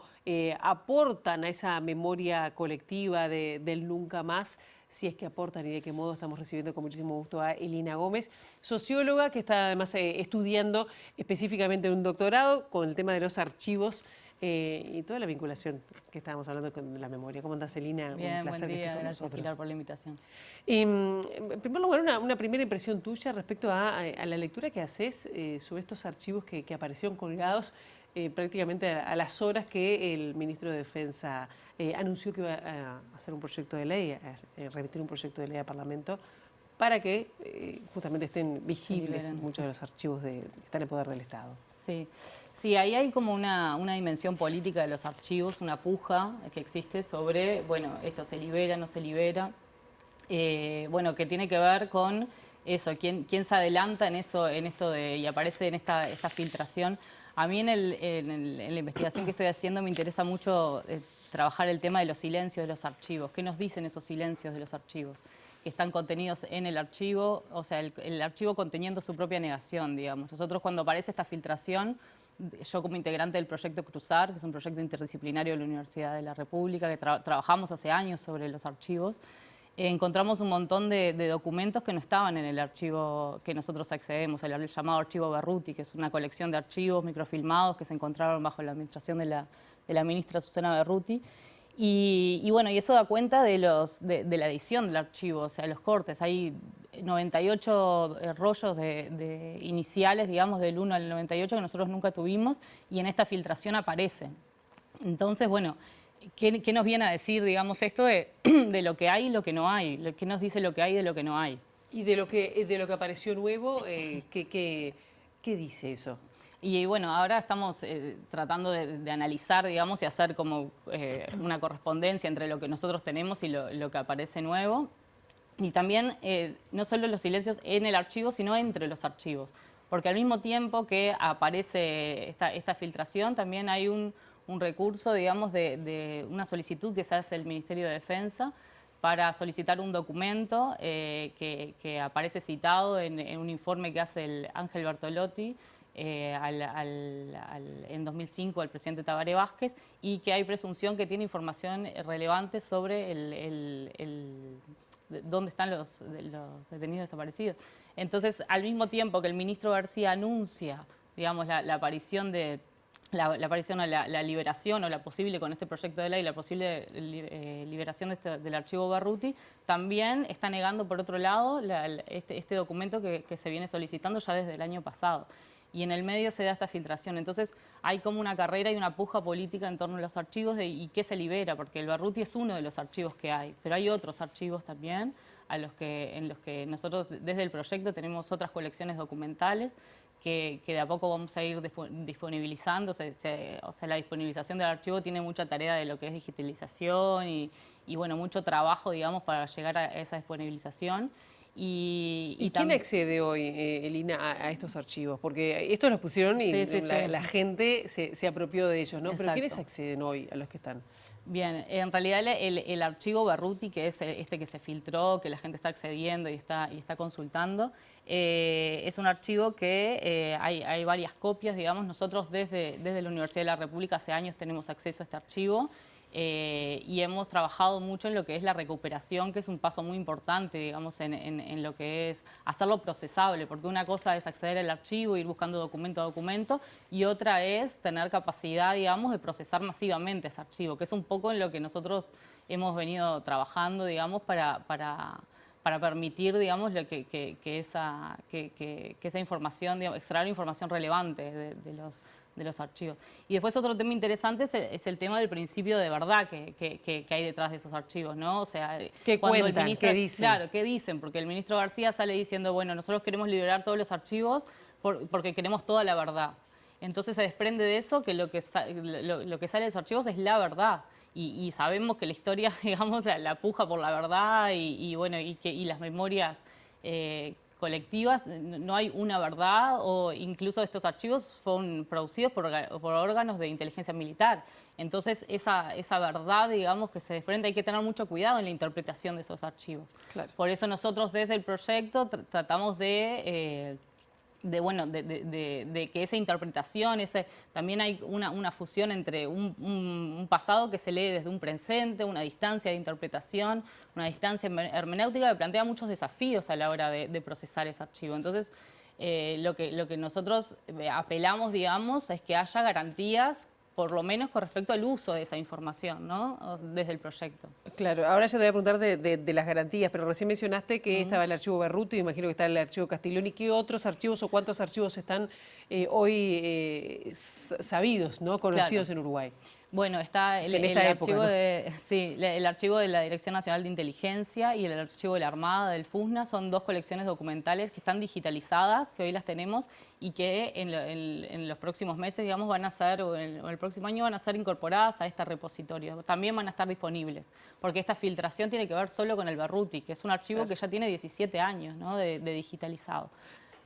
aportan a esa memoria colectiva del nunca más, si es que aportan y de qué modo. Estamos recibiendo con muchísimo gusto a Elina Gómez, socióloga, que está además estudiando específicamente un doctorado con el tema de los archivos y toda la vinculación que estábamos hablando con la memoria. ¿Cómo andás, Celina? Bien, un placer buen que día, estés con gracias nosotros. Pilar por la invitación. En primer lugar, una primera impresión tuya respecto a la lectura que haces sobre estos archivos que aparecieron colgados prácticamente a las horas que el ministro de Defensa anunció que iba a hacer un proyecto de ley, a remitir un proyecto de ley al Parlamento para que justamente estén visibles muchos de los archivos que están en poder del Estado. Sí. Sí, ahí hay como una dimensión política de los archivos, una puja que existe sobre, bueno, esto se libera, no se libera, bueno, que tiene que ver con eso, quién se adelanta en esto de, y aparece en esta filtración. A mí en la investigación que estoy haciendo me interesa mucho trabajar el tema de los silencios de los archivos. ¿Qué nos dicen esos silencios de los archivos? Que están contenidos en el archivo, o sea, el archivo conteniendo su propia negación, digamos. Nosotros cuando aparece esta filtración, yo como integrante del proyecto Cruzar, que es un proyecto interdisciplinario de la Universidad de la República, que trabajamos hace años sobre los archivos, encontramos un montón de documentos que no estaban en el archivo que nosotros accedemos, el llamado archivo Berruti, que es una colección de archivos microfilmados que se encontraron bajo la administración de la ministra Susana Berruti. Y bueno, y eso da cuenta de la edición del archivo, o sea, los cortes. Hay 98 rollos iniciales, digamos, del 1 al 98 que nosotros nunca tuvimos y en esta filtración aparece. Entonces, bueno, ¿qué nos viene a decir, digamos, esto de lo que hay y lo que no hay? ¿Qué nos dice lo que hay y de lo que no hay? Y de lo que apareció nuevo, ¿qué dice eso? Y bueno, ahora estamos tratando de analizar, digamos, y hacer como una correspondencia entre lo que nosotros tenemos y lo que aparece nuevo. Y también no solo los silencios en el archivo, sino entre los archivos. Porque al mismo tiempo que aparece esta filtración, también hay un recurso, digamos, de una solicitud que se hace el Ministerio de Defensa para solicitar un documento que aparece citado en un informe que hace el Ángel Bertolotti, en 2005 al presidente Tabaré Vázquez, y que hay presunción que tiene información relevante sobre dónde están los detenidos desaparecidos. Entonces, al mismo tiempo que el ministro García anuncia, digamos, la aparición de la liberación o la posible, con este proyecto de ley, la posible liberación del archivo Berruti, también está negando, por otro lado, este documento que se viene solicitando ya desde el año pasado. Y en el medio se da esta filtración. Entonces hay como una carrera y una puja política en torno a los archivos y qué se libera, porque el Berruti es uno de los archivos que hay, pero hay otros archivos también en los que nosotros desde el proyecto tenemos otras colecciones documentales que de a poco vamos a ir disponibilizando. O sea, la disponibilización del archivo tiene mucha tarea de lo que es digitalización y bueno, mucho trabajo, digamos, para llegar a esa disponibilización. ¿Y quién accede hoy, Elina, a estos archivos? Porque estos los pusieron y la gente se apropió de ellos, ¿no? Exacto. Pero ¿quiénes acceden hoy a los que están? Bien, en realidad el archivo Berruti, que es este que se filtró, que la gente está accediendo y está consultando, es un archivo que hay varias copias, digamos. Nosotros desde la Universidad de la República hace años tenemos acceso a este archivo. Y hemos trabajado mucho en lo que es la recuperación, que es un paso muy importante, digamos, en lo que es hacerlo procesable, porque una cosa es acceder al archivo, ir buscando documento a documento, y otra es tener capacidad, digamos, de procesar masivamente ese archivo, que es un poco en lo que nosotros hemos venido trabajando, digamos, para permitir, digamos, que esa información, digamos, extraer información relevante de los archivos. Y después otro tema interesante es el tema del principio de verdad que hay detrás de esos archivos, ¿no? O sea, ¿qué cuentan? El ministro, ¿Qué dicen? Claro, ¿qué dicen? Porque el ministro García sale diciendo, bueno, nosotros queremos liberar todos los archivos porque queremos toda la verdad. Entonces se desprende de eso que lo que sale de esos archivos es la verdad. Y sabemos que la historia, digamos, la puja por la verdad y las memorias colectivas, no hay una verdad, o incluso estos archivos fueron producidos por órganos de inteligencia militar. Entonces, esa verdad, digamos, que se desprende, hay que tener mucho cuidado en la interpretación de esos archivos. Claro. Por eso nosotros desde el proyecto tratamos de que esa interpretación, también hay una fusión entre un pasado que se lee desde un presente, una distancia de interpretación, una distancia hermenéutica que plantea muchos desafíos a la hora de procesar ese archivo. Entonces, lo que nosotros apelamos, digamos, es que haya garantías por lo menos con respecto al uso de esa información, ¿no? Desde el proyecto. Claro, ahora ya te voy a preguntar de las garantías, pero recién mencionaste que estaba el archivo Berruti, imagino que está el archivo Castiglioni. ¿Qué otros archivos o cuántos archivos están hoy sabidos, ¿no? Conocidos en Uruguay? Bueno, está el archivo, ¿no? El archivo de la Dirección Nacional de Inteligencia y el archivo de la Armada del FUSNA. Son dos colecciones documentales que están digitalizadas, que hoy las tenemos y que en los próximos meses, digamos, van a ser, o en el próximo año van a ser incorporadas a este repositorio. También van a estar disponibles, porque esta filtración tiene que ver solo con el Berruti, que es un archivo que ya tiene 17 años, ¿no? de digitalizado.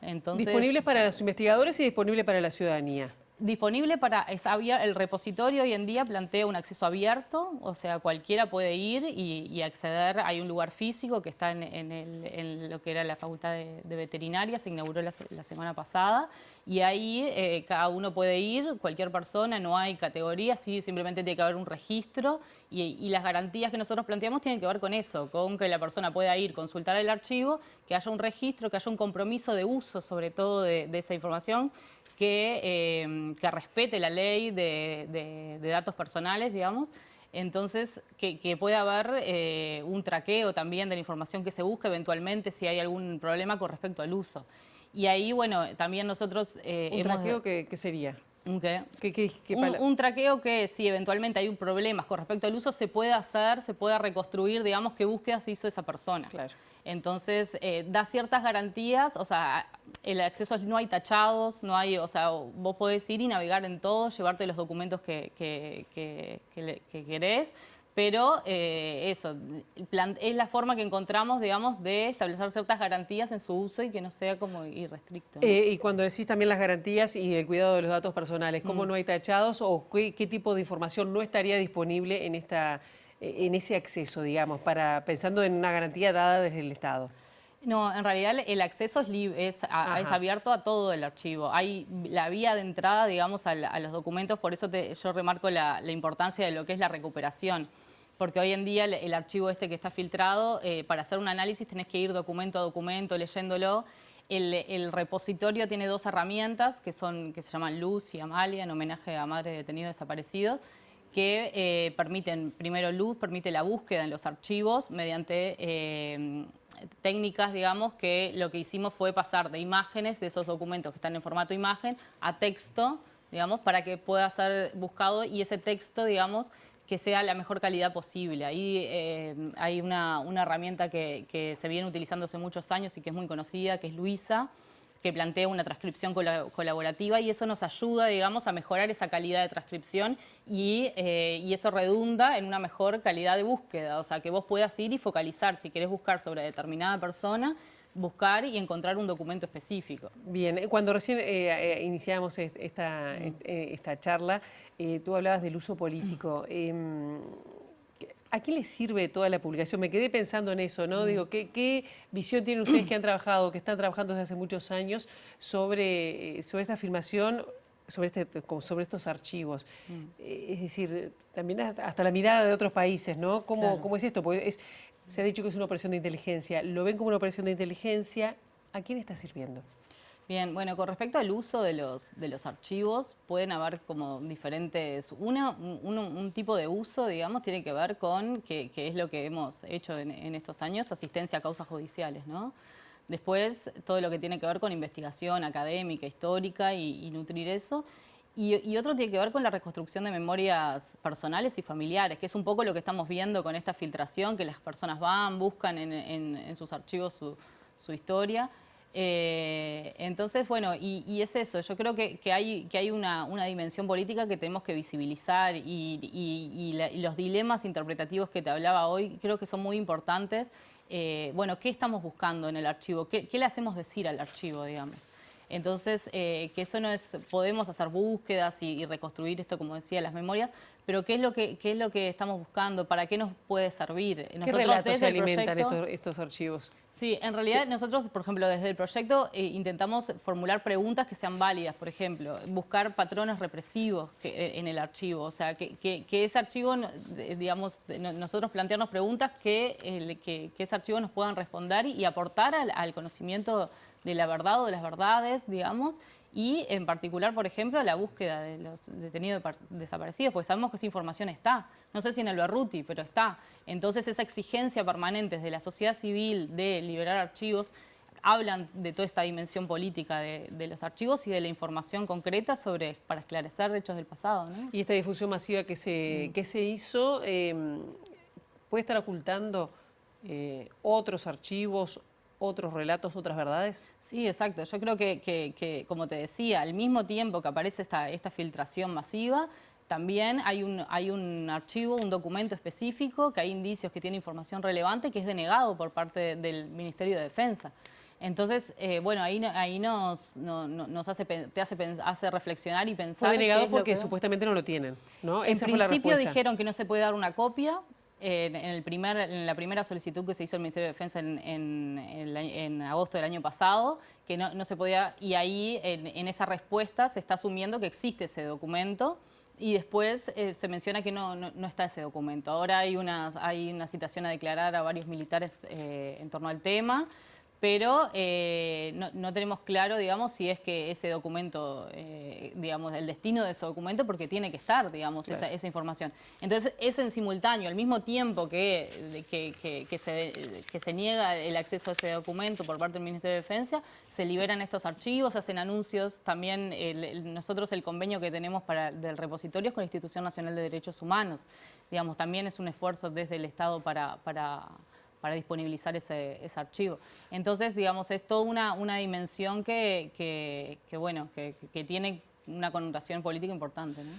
Entonces, disponibles para los investigadores y disponible para la ciudadanía. Disponible para, el repositorio hoy en día plantea un acceso abierto, o sea, cualquiera puede ir y acceder. Hay un lugar físico que está en lo que era la Facultad de Veterinaria, se inauguró la semana pasada, y ahí cada uno puede ir, cualquier persona, no hay categorías, sí, simplemente tiene que haber un registro, y las garantías que nosotros planteamos tienen que ver con eso, con que la persona pueda ir, consultar el archivo, que haya un registro, que haya un compromiso de uso, sobre todo de esa información, que respete la ley de datos personales, digamos. Entonces, que pueda haber un traqueo también de la información que se busca eventualmente si hay algún problema con respecto al uso. Y ahí, bueno, también nosotros... ¿Un traqueo qué sería? ¿Un qué? Un traqueo que si eventualmente hay un problema con respecto al uso se puede hacer, se pueda reconstruir, digamos, qué búsquedas hizo esa persona. Claro. Entonces, da ciertas garantías, o sea, el acceso no hay tachados, no hay, o sea, vos podés ir y navegar en todo, llevarte los documentos que querés, pero eso, es la forma que encontramos, digamos, de establecer ciertas garantías en su uso y que no sea como irrestricto, ¿no? Y cuando decís también las garantías y el cuidado de los datos personales, ¿cómo no hay tachados o qué tipo de información no estaría disponible en ese acceso, digamos, pensando en una garantía dada desde el Estado? No, en realidad el acceso es abierto a todo el archivo. Hay la vía de entrada, digamos, a los documentos, por eso yo remarco la importancia de lo que es la recuperación. Porque hoy en día el archivo que está filtrado, para hacer un análisis tenés que ir documento a documento, leyéndolo. El repositorio tiene dos herramientas que se llaman Luz y Amalia, en homenaje a madres de detenidos desaparecidos, que permiten, primero Luz permite la búsqueda en los archivos mediante técnicas, digamos, que lo que hicimos fue pasar de imágenes de esos documentos que están en formato imagen a texto, digamos, para que pueda ser buscado y ese texto, digamos, que sea la mejor calidad posible. Ahí hay una herramienta que se viene utilizando hace muchos años y que es muy conocida, que es Luisa, que plantea una transcripción colaborativa y eso nos ayuda, digamos, a mejorar esa calidad de transcripción y eso redunda en una mejor calidad de búsqueda. O sea, que vos puedas ir y focalizar, si querés buscar sobre determinada persona, buscar y encontrar un documento específico. Bien, cuando recién iniciamos esta charla, tú hablabas del uso político. ¿A qué les sirve toda la publicación? Me quedé pensando en eso, ¿no? Digo, ¿qué visión tienen ustedes que están trabajando desde hace muchos años sobre esta filmación, sobre estos archivos? Es decir, también hasta la mirada de otros países, ¿no? ¿Cómo es esto? Porque se ha dicho que es una operación de inteligencia. ¿Lo ven como una operación de inteligencia? ¿A quién está sirviendo? Bien, bueno, con respecto al uso de los archivos, pueden haber como diferentes... Un tipo de uso, digamos, tiene que ver con, que es lo que hemos hecho en estos años, asistencia a causas judiciales, ¿no? Después, todo lo que tiene que ver con investigación académica, histórica y nutrir eso. Y otro tiene que ver con la reconstrucción de memorias personales y familiares, que es un poco lo que estamos viendo con esta filtración, que las personas buscan en sus archivos su historia. Entonces, bueno, y es eso, yo creo que hay una dimensión política que tenemos que visibilizar y los dilemas interpretativos que te hablaba hoy creo que son muy importantes. Bueno, ¿qué estamos buscando en el archivo? ¿Qué le hacemos decir al archivo, digamos? Entonces, que eso no es, podemos hacer búsquedas y reconstruir esto, como decía, las memorias, pero ¿qué es lo que estamos buscando? ¿Para qué nos puede servir? ¿Qué relatos se alimentan estos archivos? Sí, en realidad nosotros, por ejemplo, desde el proyecto intentamos formular preguntas que sean válidas, por ejemplo, buscar patrones represivos en el archivo, o sea, que ese archivo, digamos, nosotros plantearnos preguntas que ese archivo nos puedan responder y aportar al conocimiento de la verdad o de las verdades, digamos, y en particular, por ejemplo, la búsqueda de los detenidos desaparecidos, porque sabemos que esa información está, no sé si en el Berruti, pero está. Entonces esa exigencia permanente desde la sociedad civil de liberar archivos, hablan de toda esta dimensión política de los archivos y de la información concreta para esclarecer hechos del pasado, ¿no? Y esta difusión masiva que se hizo, ¿puede estar ocultando otros archivos, otros relatos, otras verdades? Sí, exacto. Yo creo que como te decía, al mismo tiempo que aparece esta filtración masiva, también hay un archivo, un documento específico, que hay indicios que tiene información relevante, que es denegado por parte del Ministerio de Defensa. Entonces, bueno, ahí hace reflexionar y pensar. Fue denegado porque supuestamente no lo tienen, ¿no? En Esa fue la principio respuesta. dijeron que no se puede dar una copia. En la primera solicitud que se hizo al Ministerio de Defensa en agosto del año pasado, que no se podía, y ahí en esa respuesta se está asumiendo que existe ese documento. Y después se menciona que no está ese documento. Ahora hay una citación a declarar a varios militares en torno al tema, pero no tenemos claro, digamos, si es que ese documento, digamos, el destino de ese documento, porque tiene que estar, digamos, claro, esa información. Entonces, es en simultáneo, al mismo tiempo que se niega el acceso a ese documento por parte del Ministerio de Defensa, se liberan estos archivos, se hacen anuncios. También nosotros el convenio que tenemos del repositorio es con la Institución Nacional de Derechos Humanos. Digamos, también es un esfuerzo desde el Estado para disponibilizar ese archivo. Entonces, digamos, es toda una dimensión que tiene una connotación política importante, ¿no?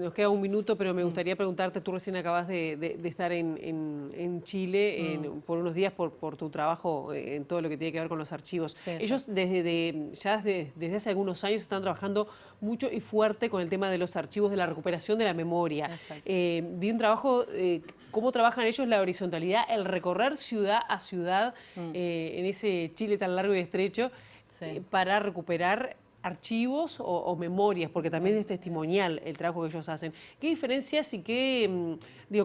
Nos queda un minuto, pero me gustaría preguntarte, tú recién acabas de estar en Chile por unos días por tu trabajo en todo lo que tiene que ver con los archivos. Sí, ellos desde hace algunos años están trabajando mucho y fuerte con el tema de los archivos, de la recuperación de la memoria. Vi un trabajo, cómo trabajan ellos la horizontalidad, el recorrer ciudad a ciudad en ese Chile tan largo y estrecho para recuperar archivos o memorias, porque también es testimonial el trabajo que ellos hacen. ¿Qué diferencias y qué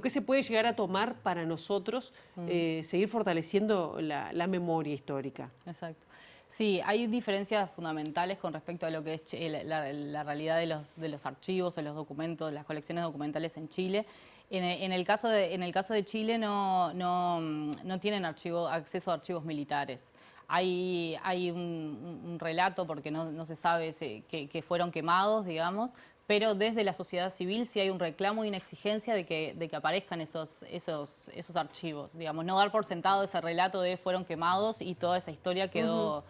se puede llegar a tomar para nosotros seguir fortaleciendo la memoria histórica? Exacto. Sí, hay diferencias fundamentales con respecto a lo que es la realidad de los archivos, de los documentos, las colecciones documentales en Chile. En el caso de Chile no tienen acceso a archivos militares. Hay un relato, porque no se sabe que fueron quemados, digamos, pero desde la sociedad civil sí hay un reclamo y una exigencia de que aparezcan esos archivos. Digamos, no dar por sentado ese relato de fueron quemados y toda esa historia quedó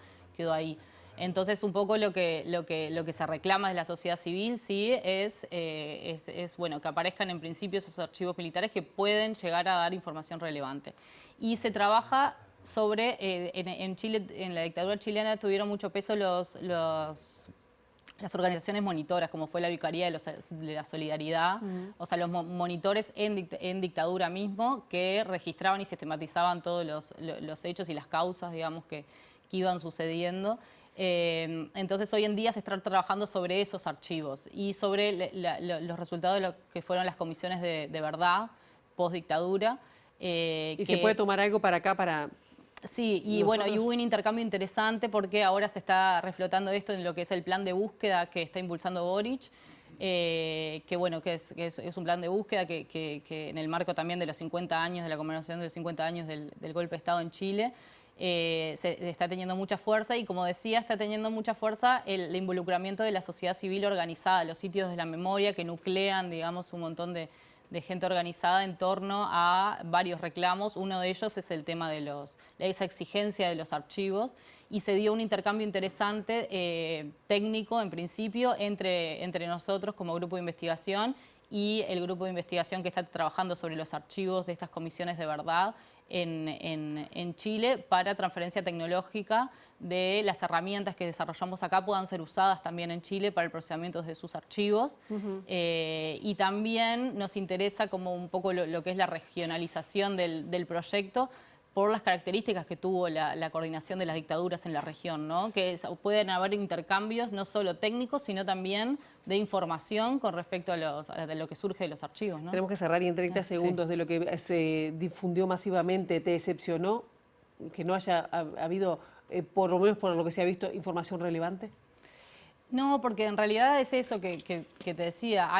ahí. Entonces, un poco lo que se reclama de la sociedad civil sí es bueno, que aparezcan en principio esos archivos militares que pueden llegar a dar información relevante. Y se trabaja sobre, en Chile, en la dictadura chilena tuvieron mucho peso las organizaciones monitoras, como fue la Vicaría de la Solidaridad, o sea, los monitores en dictadura mismo, que registraban y sistematizaban todos los hechos y las causas, digamos, que iban sucediendo. Entonces, hoy en día se está trabajando sobre esos archivos y sobre los resultados de lo que fueron las comisiones de verdad post-dictadura. ¿Y se puede tomar algo para acá para...? Sí, y bueno, y hubo un intercambio interesante porque ahora se está reflotando esto en lo que es el plan de búsqueda que está impulsando Boric, que es un plan de búsqueda que en el marco también de los 50 años, de la conmemoración de los 50 años del golpe de Estado en Chile, se está teniendo mucha fuerza y, como decía, está teniendo mucha fuerza el involucramiento de la sociedad civil organizada, los sitios de la memoria que nuclean, digamos, un montón de gente organizada en torno a varios reclamos. Uno de ellos es el tema de esa exigencia de los archivos, y se dio un intercambio interesante técnico, en principio, entre nosotros como grupo de investigación y el grupo de investigación que está trabajando sobre los archivos de estas comisiones de verdad en Chile, para transferencia tecnológica de las herramientas que desarrollamos acá puedan ser usadas también en Chile para el procesamiento de sus archivos. Y también nos interesa como un poco lo que es la regionalización del proyecto, por las características que tuvo la coordinación de las dictaduras en la región, ¿no? Que pueden haber intercambios no solo técnicos, sino también de información con respecto a lo que surge de los archivos, ¿no? Tenemos que cerrar, y en 30 segundos, de lo que se difundió masivamente, ¿te decepcionó que no haya habido, por lo menos por lo que se ha visto, información relevante? No, porque en realidad es eso que te decía.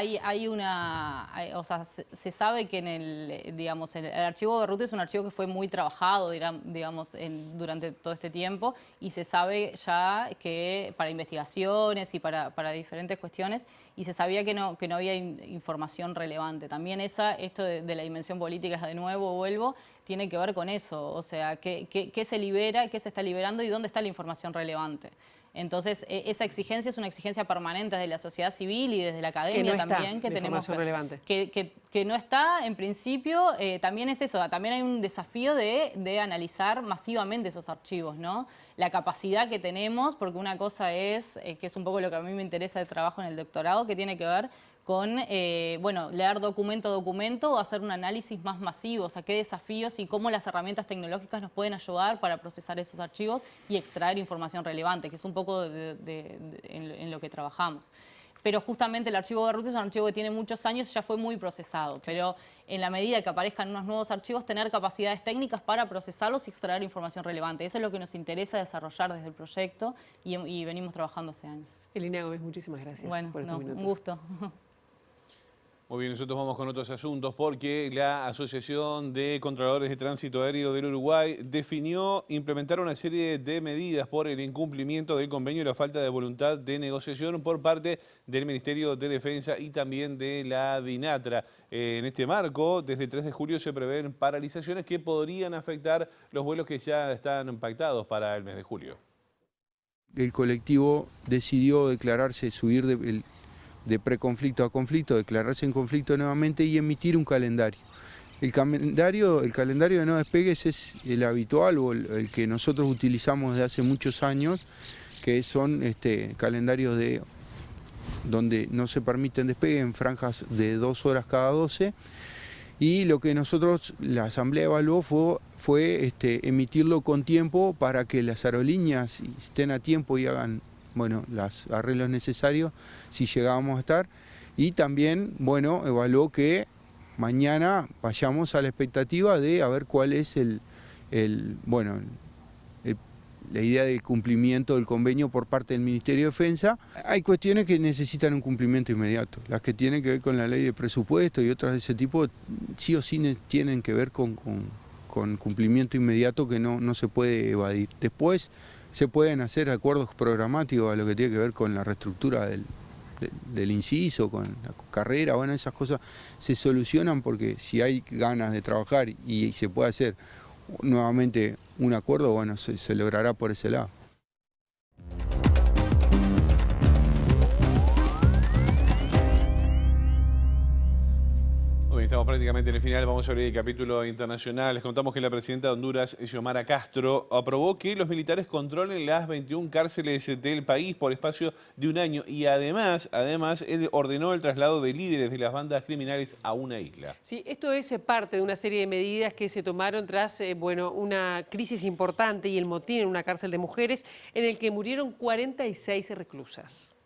O sea, se sabe que el archivo de Ruth es un archivo que fue muy trabajado, digamos, durante todo este tiempo, y se sabe ya que para investigaciones y para diferentes cuestiones, y se sabía que no había información relevante. También esto de la dimensión política, de nuevo vuelvo, tiene que ver con eso. O sea, qué se libera, qué se está liberando y dónde está la información relevante. Entonces, esa exigencia es una exigencia permanente desde la sociedad civil y desde la academia también, que tenemos relevante. Que no está, en principio, también es eso, también hay un desafío de analizar masivamente esos archivos, ¿no? La capacidad que tenemos, porque una cosa es, que es un poco lo que a mí me interesa de trabajo en el doctorado, que tiene que ver con, leer documento a documento o hacer un análisis más masivo, o sea, qué desafíos y cómo las herramientas tecnológicas nos pueden ayudar para procesar esos archivos y extraer información relevante, que es un poco en lo que trabajamos. Pero justamente el archivo de Ruth es un archivo que tiene muchos años y ya fue muy procesado, pero en la medida que aparezcan unos nuevos archivos, tener capacidades técnicas para procesarlos y extraer información relevante. Eso es lo que nos interesa desarrollar desde el proyecto y venimos trabajando hace años. Elina Gómez, muchísimas gracias por estos minutos. Un gusto. Muy bien, nosotros vamos con otros asuntos porque la Asociación de Controladores de Tránsito Aéreo del Uruguay definió implementar una serie de medidas por el incumplimiento del convenio y la falta de voluntad de negociación por parte del Ministerio de Defensa y también de la DINATRA. En este marco, desde el 3 de julio se prevén paralizaciones que podrían afectar los vuelos que ya están pactados para el mes de julio. El colectivo decidió declararse, subir de preconflicto a conflicto, declararse en conflicto nuevamente y emitir un calendario. El calendario de no despegues es el habitual o el que nosotros utilizamos desde hace muchos años, que son calendarios donde no se permiten despegue en franjas de 2 horas cada 12, y lo que la Asamblea evaluó fue emitirlo con tiempo para que las aerolíneas estén a tiempo y hagan los arreglos necesarios si llegábamos a estar, y también evaluó que mañana vayamos a la expectativa de a ver cuál es la idea de cumplimiento del convenio por parte del Ministerio de Defensa. Hay cuestiones que necesitan un cumplimiento inmediato, las que tienen que ver con la ley de presupuesto y otras de ese tipo, sí o sí tienen que ver con cumplimiento inmediato que no se puede evadir. Después se pueden hacer acuerdos programáticos a lo que tiene que ver con la reestructura del inciso, con la carrera, esas cosas se solucionan porque si hay ganas de trabajar y se puede hacer nuevamente un acuerdo, se logrará por ese lado. Estamos prácticamente en el final, vamos a abrir el capítulo internacional. Les contamos que la presidenta de Honduras, Xiomara Castro, aprobó que los militares controlen las 21 cárceles del país por espacio de un año y además él ordenó el traslado de líderes de las bandas criminales a una isla. Sí, esto es parte de una serie de medidas que se tomaron tras una crisis importante y el motín en una cárcel de mujeres en el que murieron 46 reclusas.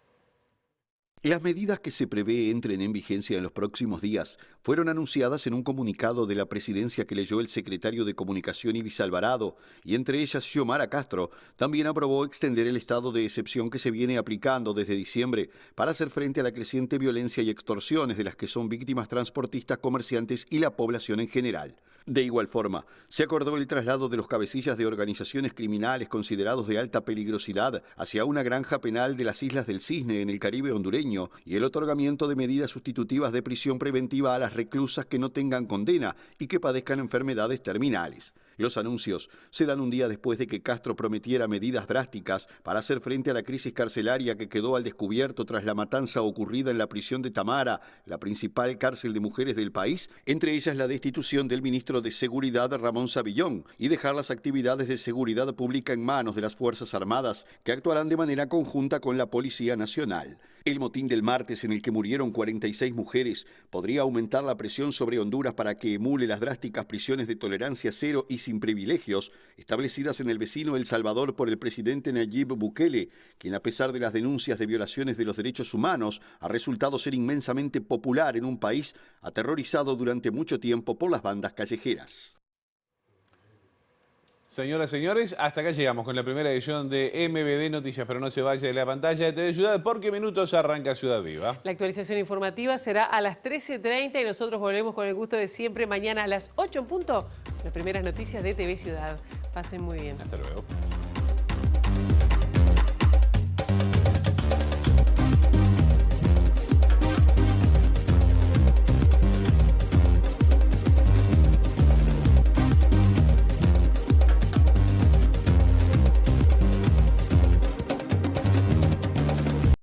Las medidas que se prevé entren en vigencia en los próximos días fueron anunciadas en un comunicado de la presidencia que leyó el secretario de Comunicación Ibis Alvarado, y entre ellas Xiomara Castro también aprobó extender el estado de excepción que se viene aplicando desde diciembre para hacer frente a la creciente violencia y extorsiones de las que son víctimas transportistas, comerciantes y la población en general. De igual forma, se acordó el traslado de los cabecillas de organizaciones criminales considerados de alta peligrosidad hacia una granja penal de las Islas del Cisne en el Caribe hondureño y el otorgamiento de medidas sustitutivas de prisión preventiva a las reclusas que no tengan condena y que padezcan enfermedades terminales. Los anuncios se dan un día después de que Castro prometiera medidas drásticas para hacer frente a la crisis carcelaria que quedó al descubierto tras la matanza ocurrida en la prisión de Tamara, la principal cárcel de mujeres del país, entre ellas la destitución del ministro de Seguridad Ramón Savillón y dejar las actividades de seguridad pública en manos de las Fuerzas Armadas, que actuarán de manera conjunta con la Policía Nacional. El motín del martes, en el que murieron 46 mujeres, podría aumentar la presión sobre Honduras para que emule las drásticas prisiones de tolerancia cero y sin privilegios establecidas en el vecino El Salvador por el presidente Nayib Bukele, quien, a pesar de las denuncias de violaciones de los derechos humanos, ha resultado ser inmensamente popular en un país aterrorizado durante mucho tiempo por las bandas callejeras. Señoras y señores, hasta acá llegamos con la primera edición de MBD Noticias, pero no se vaya de la pantalla de TV Ciudad porque minutos arranca Ciudad Viva. La actualización informativa será a las 13:30 y nosotros volvemos con el gusto de siempre mañana a las 8 en punto. Las primeras noticias de TV Ciudad. Pasen muy bien. Hasta luego.